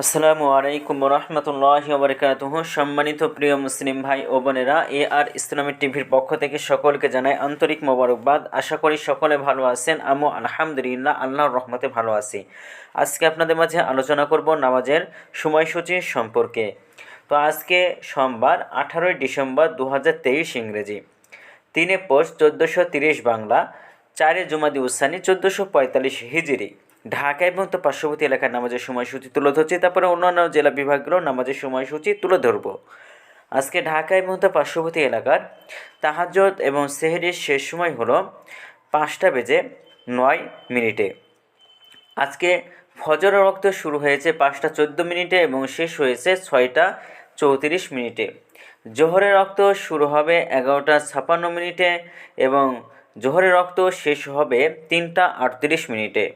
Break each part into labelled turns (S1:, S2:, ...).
S1: আসসালামু আলাইকুম রহমতুল্লাহি ওয়া বারাকাতুহু। সম্মানিত প্রিয় মুসলিম ভাই ও বোনেরা, আর ইসলামিক টিভির পক্ষ থেকে সকলকে জানাই আন্তরিক মোবারকবাদ। আশা করি সকলে ভালো আছেন। আমিও আলহামদুলিল্লাহ আল্লাহর রহমতে ভালো আছি। আজকে আপনাদের মাঝে আলোচনা করব নামাজের সময়সূচি সম্পর্কে। তো আজকে সোমবার 18 ডিসেম্বর 2023 ইংরেজি, 3 পৌষ 1430 বাংলা, 4 জুমাদি উসানি 1445 হিজরি। ঢাকা এবং তো পার্শ্ববর্তী এলাকার নামাজের সময়সূচি তুলে ধরছি, তারপরে অন্যান্য জেলা বিভাগগুলোর নামাজের সময়সূচি তুলে ধরব। আজকে ঢাকা এবং তো পার্শ্ববর্তী এলাকার তাহাজ্জুদ এবং সেহরির শেষ সময় হলো 5:09। আজকে ফজরের ওয়াক্ত শুরু হয়েছে 5:14 এবং শেষ হয়েছে 6:34। জোহরের ওয়াক্ত শুরু হবে 11:56 এবং জোহরের ওয়াক্ত শেষ হবে 3:38।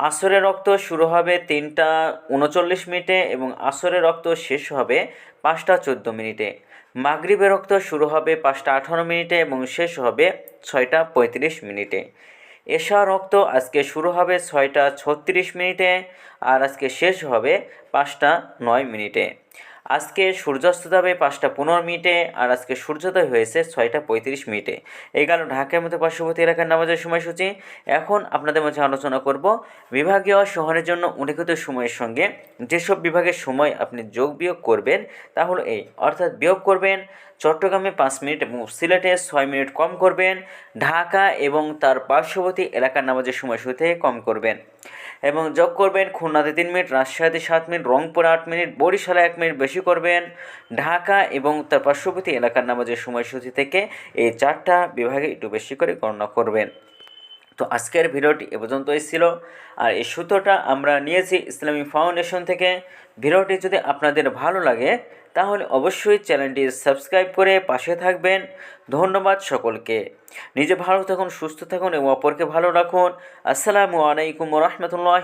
S1: আসরের ওয়াক্ত শুরু হবে 3:39 এবং আসরের ওয়াক্ত শেষ হবে 5:14। মাগরিবের ওয়াক্ত শুরু হবে 5:18 এবং শেষ হবে 6:35। এশার ওয়াক্ত আজকে শুরু হবে 6:36 আর আজকে শেষ হবে 5:09। আজকে সূর্যাস্ত যাবে 5:15 আর আজকে সূর্যোদয় হয়েছে 6:35। এই গেল ঢাকার মতো পার্শ্ববর্তী এলাকার নামাজের সময়সূচি। এখন আপনাদের মাঝে আলোচনা করব বিভাগীয় শহরের জন্য উল্লিখিত সময়ের সঙ্গে যেসব বিভাগের সময় আপনি যোগ বিয়োগ করবেন তা হলো এই, অর্থাৎ বিয়োগ করবেন চট্টগ্রামে 5 মিনিট এবং সিলেটে 6 মিনিট কম করবেন, ঢাকা এবং তার পার্শ্ববর্তী এলাকার নামাজের সময়সূচি থেকে কম করবেন, এবং যোগ করবেন খুলনাতে 3 মিনিট, রাজশাহীতে 7 মিনিট, রংপুরে 8 মিনিট, বরিশালে 1 মিনিট বেশি করবেন, ঢাকা এবং তার পার্শ্ববর্তী এলাকার নামাজের সময়সূচি থেকে এই 4টা বিভাগে একটু বেশি করে গণনা করবেন। তো আজকের ভিডিওটি এ পর্যন্তই ছিল, আর এই সূত্রটা আমরা নিয়েছি ইসলামিক ফাউন্ডেশন থেকে। ভিডিওটি যদি আপনাদের ভালো লাগে তাহলে অবশ্যই চ্যানেলটি সাবস্ক্রাইব করে পাশে থাকবেন। ধন্যবাদ সকলকে। নিজে ভালো থাকুন, সুস্থ থাকুন এবং অপরকে ভালো রাখুন। আসসালামু আলাইকুম রহমতুল্লাহ।